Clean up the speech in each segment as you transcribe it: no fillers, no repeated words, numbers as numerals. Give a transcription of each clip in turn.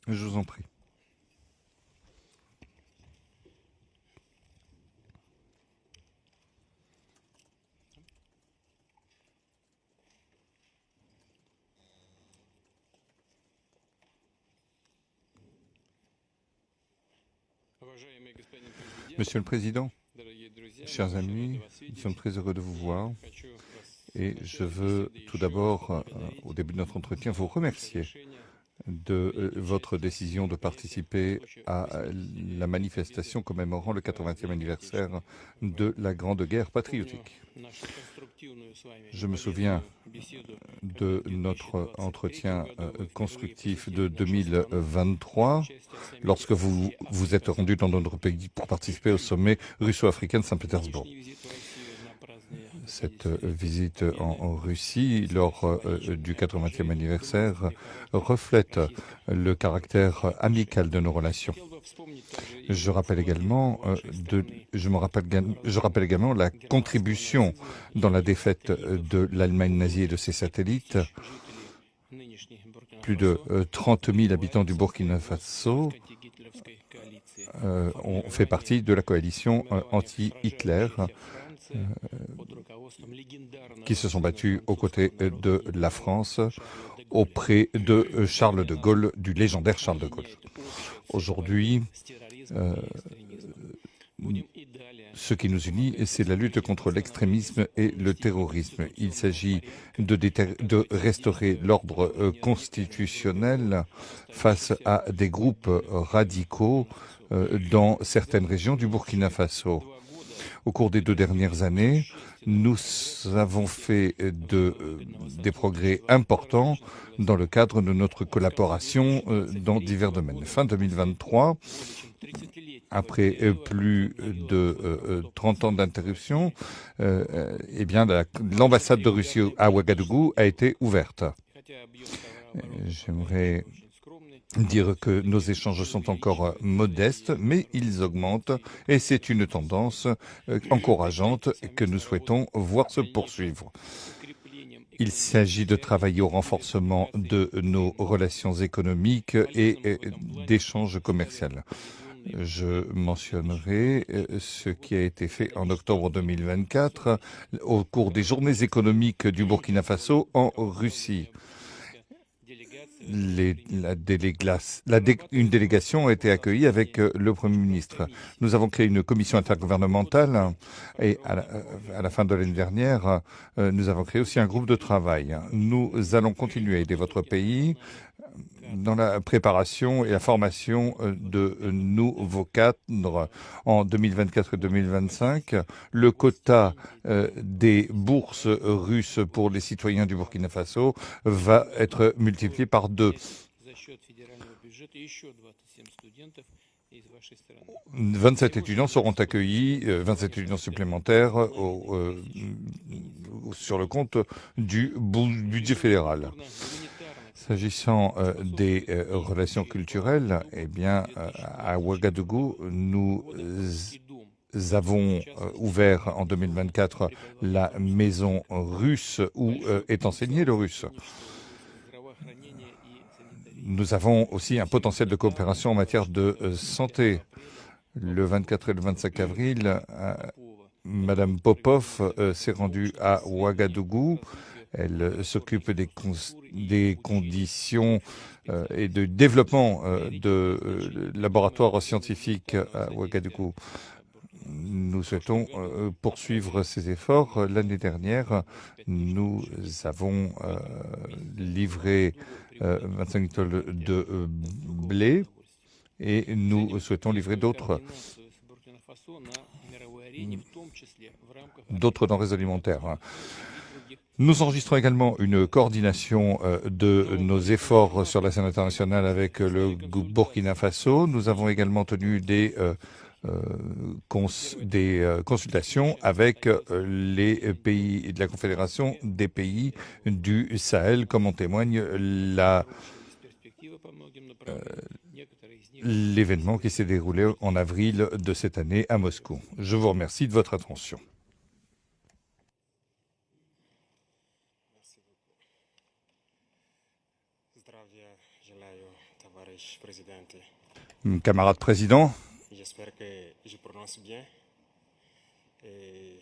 Je vous en prie. Monsieur le Président, chers amis, nous sommes très heureux de vous voir et je veux tout d'abord, au début de notre entretien, vous remercier de votre décision de participer à la manifestation commémorant le 80e anniversaire de la Grande Guerre patriotique. Je me souviens de notre entretien constructif de 2023, lorsque vous vous êtes rendu dans notre pays pour participer au sommet russo-africain de Saint-Pétersbourg. Cette visite en Russie, lors du 80e anniversaire, reflète le caractère amical de nos relations. Je rappelle également la contribution dans la défaite de l'Allemagne nazie et de ses satellites. Plus de 30 000 habitants du Burkina Faso ont fait partie de la coalition anti-Hitler qui se sont battus aux côtés de la France auprès de Charles de Gaulle, du légendaire Charles de Gaulle. Aujourd'hui, ce qui nous unit, c'est la lutte contre l'extrémisme et le terrorisme. Il s'agit de restaurer l'ordre constitutionnel face à des groupes radicaux dans certaines régions du Burkina Faso. Au cours des 2 dernières années, nous avons fait des progrès importants dans le cadre de notre collaboration dans divers domaines. Fin 2023, après plus de 30 ans d'interruption, l'ambassade de Russie à Ouagadougou a été ouverte. J'aimerais dire que nos échanges sont encore modestes, mais ils augmentent et c'est une tendance encourageante que nous souhaitons voir se poursuivre. Il s'agit de travailler au renforcement de nos relations économiques et d'échanges commerciaux. Je mentionnerai ce qui a été fait en octobre 2024 au cours des journées économiques du Burkina Faso en Russie. Une délégation a été accueillie avec le Premier ministre. Nous avons créé une commission intergouvernementale et à la fin de l'année dernière, nous avons créé aussi un groupe de travail. Nous allons continuer à aider votre pays dans la préparation et la formation de nouveaux cadres en 2024 et 2025. Le quota des bourses russes pour les citoyens du Burkina Faso va être multiplié par 2. 27 étudiants seront accueillis, 27 étudiants supplémentaires sur le compte du budget fédéral. S'agissant des relations culturelles, à Ouagadougou, nous avons ouvert en 2024 la maison russe où est enseigné le russe. Nous avons aussi un potentiel de coopération en matière de santé. Le 24 et le 25 avril, Madame Popov s'est rendue à Ouagadougou. Elle s'occupe des conditions et de développement de laboratoires scientifiques à Ouagadougou. Nous souhaitons poursuivre ces efforts. L'année dernière, nous avons livré 25 tonnes de blé et nous souhaitons livrer d'autres denrées alimentaires. Nous enregistrons également une coordination de nos efforts sur la scène internationale avec le Burkina Faso. Nous avons également tenu des consultations avec les pays de la Confédération des pays du Sahel, comme en témoigne l'événement qui s'est déroulé en avril de cette année à Moscou. Je vous remercie de votre attention. Здравия желаю, товарищ Presidente. Camarade président, J'espère que je prononce bien.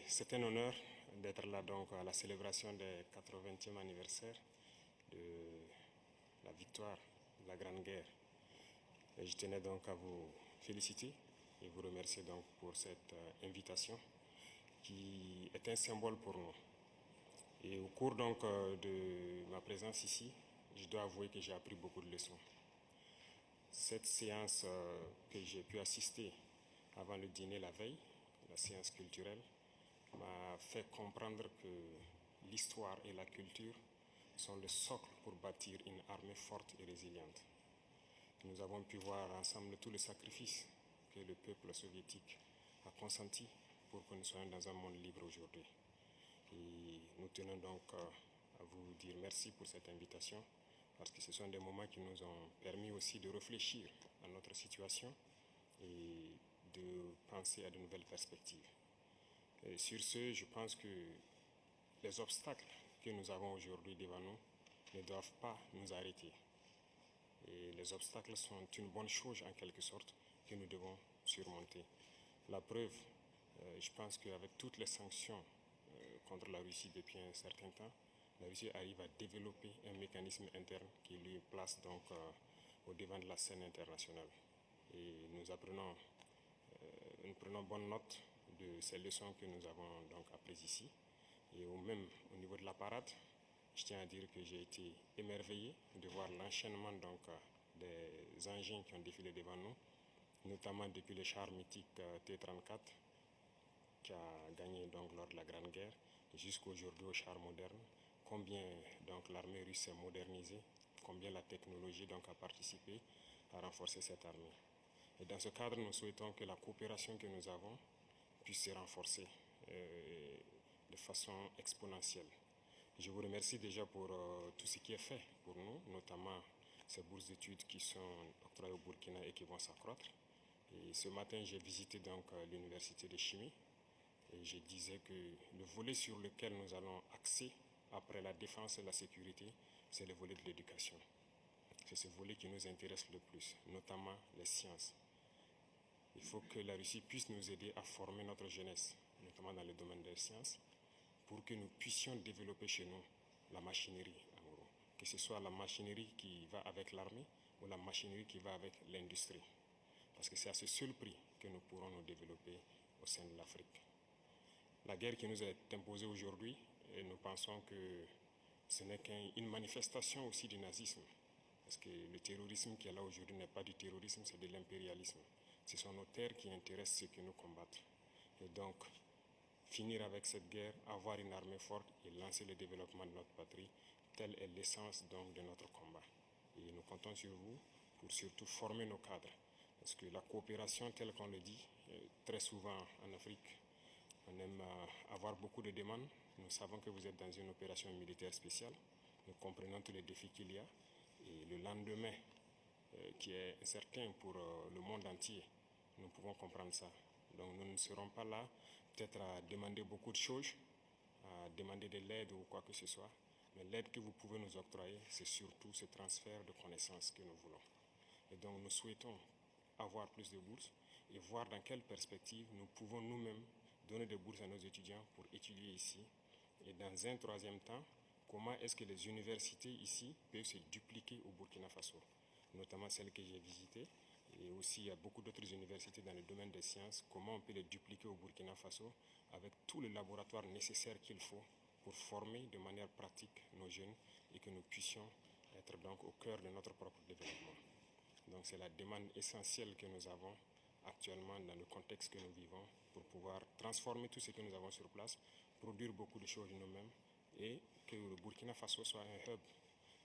C'est un honneur d'être là donc à la célébration du 80e anniversaire de la victoire de la Grande Guerre. Et je tenais donc à vous féliciter et vous remercier donc pour cette invitation qui est un symbole pour nous. Et au cours donc de ma présence ici, je dois avouer que j'ai appris beaucoup de leçons. Cette séance que j'ai pu assister avant le dîner la veille, la séance culturelle, m'a fait comprendre que l'histoire et la culture sont le socle pour bâtir une armée forte et résiliente. Nous avons pu voir ensemble tous les sacrifices que le peuple soviétique a consenti pour que nous soyons dans un monde libre aujourd'hui. Et nous tenons donc à vous dire merci pour cette invitation, parce que ce sont des moments qui nous ont permis aussi de réfléchir à notre situation et de penser à de nouvelles perspectives. Et sur ce, je pense que les obstacles que nous avons aujourd'hui devant nous ne doivent pas nous arrêter. Et les obstacles sont une bonne chose en quelque sorte que nous devons surmonter. La preuve, je pense qu'avec toutes les sanctions contre la Russie depuis un certain temps, la Russie arrive à développer un mécanisme interne qui lui place donc au devant de la scène internationale. Et nous prenons bonne note de ces leçons que nous avons donc apprises ici. Et même au niveau de la parade, je tiens à dire que j'ai été émerveillé de voir l'enchaînement donc des engins qui ont défilé devant nous, notamment depuis le char mythique T-34 qui a gagné donc lors de la Grande Guerre jusqu'aujourd'hui au char moderne. Combien donc l'armée russe s'est modernisée, combien la technologie donc a participé à renforcer cette armée. Et dans ce cadre, nous souhaitons que la coopération que nous avons puisse se renforcer de façon exponentielle. Je vous remercie déjà pour tout ce qui est fait pour nous, notamment ces bourses d'études qui sont octroyées au Burkina et qui vont s'accroître. Et ce matin, j'ai visité donc l'université de chimie et je disais que le volet sur lequel nous allons axer après la défense et la sécurité, c'est le volet de l'éducation. C'est ce volet qui nous intéresse le plus, notamment les sciences. Il faut que la Russie puisse nous aider à former notre jeunesse, notamment dans le domaine des sciences, pour que nous puissions développer chez nous la machinerie, en gros. Que ce soit la machinerie qui va avec l'armée ou la machinerie qui va avec l'industrie. Parce que c'est à ce seul prix que nous pourrons nous développer au sein de l'Afrique. La guerre qui nous est imposée aujourd'hui, nous pensons que ce n'est qu'une manifestation aussi du nazisme. Parce que le terrorisme qui est là aujourd'hui n'est pas du terrorisme, c'est de l'impérialisme. Ce sont nos terres qui intéressent ceux qui nous combattent. Et donc, finir avec cette guerre, avoir une armée forte et lancer le développement de notre patrie, telle est l'essence donc de notre combat. Et nous comptons sur vous pour surtout former nos cadres. Parce que la coopération, telle qu'on le dit, très souvent en Afrique, on aime avoir beaucoup de demandes. Nous savons que vous êtes dans une opération militaire spéciale. Nous comprenons tous les défis qu'il y a. Et le lendemain, qui est incertain pour le monde entier, nous pouvons comprendre ça. Donc nous ne serons pas là peut-être à demander beaucoup de choses, à demander de l'aide ou quoi que ce soit, mais l'aide que vous pouvez nous octroyer, c'est surtout ce transfert de connaissances que nous voulons. Et donc nous souhaitons avoir plus de bourses et voir dans quelle perspective nous pouvons nous-mêmes donner des bourses à nos étudiants pour étudier ici. Et dans un troisième temps, comment est-ce que les universités ici peuvent se dupliquer au Burkina Faso, notamment celles que j'ai visitées. Et aussi, il y a beaucoup d'autres universités dans le domaine des sciences. Comment on peut les dupliquer au Burkina Faso avec tous les laboratoires nécessaires qu'il faut pour former de manière pratique nos jeunes et que nous puissions être donc au cœur de notre propre développement. Donc c'est la demande essentielle que nous avons actuellement dans le contexte que nous vivons pour pouvoir transformer tout ce que nous avons sur place, produire beaucoup de choses nous-mêmes et que le Burkina Faso soit un hub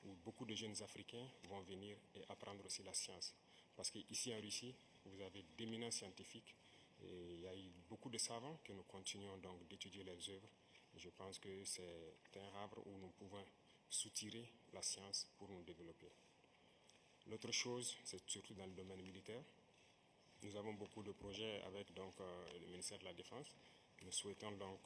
où beaucoup de jeunes Africains vont venir et apprendre aussi la science. Parce qu'ici en Russie, vous avez d'éminents scientifiques et il y a eu beaucoup de savants que nous continuons donc d'étudier leurs œuvres. Et je pense que c'est un havre où nous pouvons soutirer la science pour nous développer. L'autre chose, c'est surtout dans le domaine militaire. Nous avons beaucoup de projets avec donc, le ministère de la Défense. Nous souhaitons donc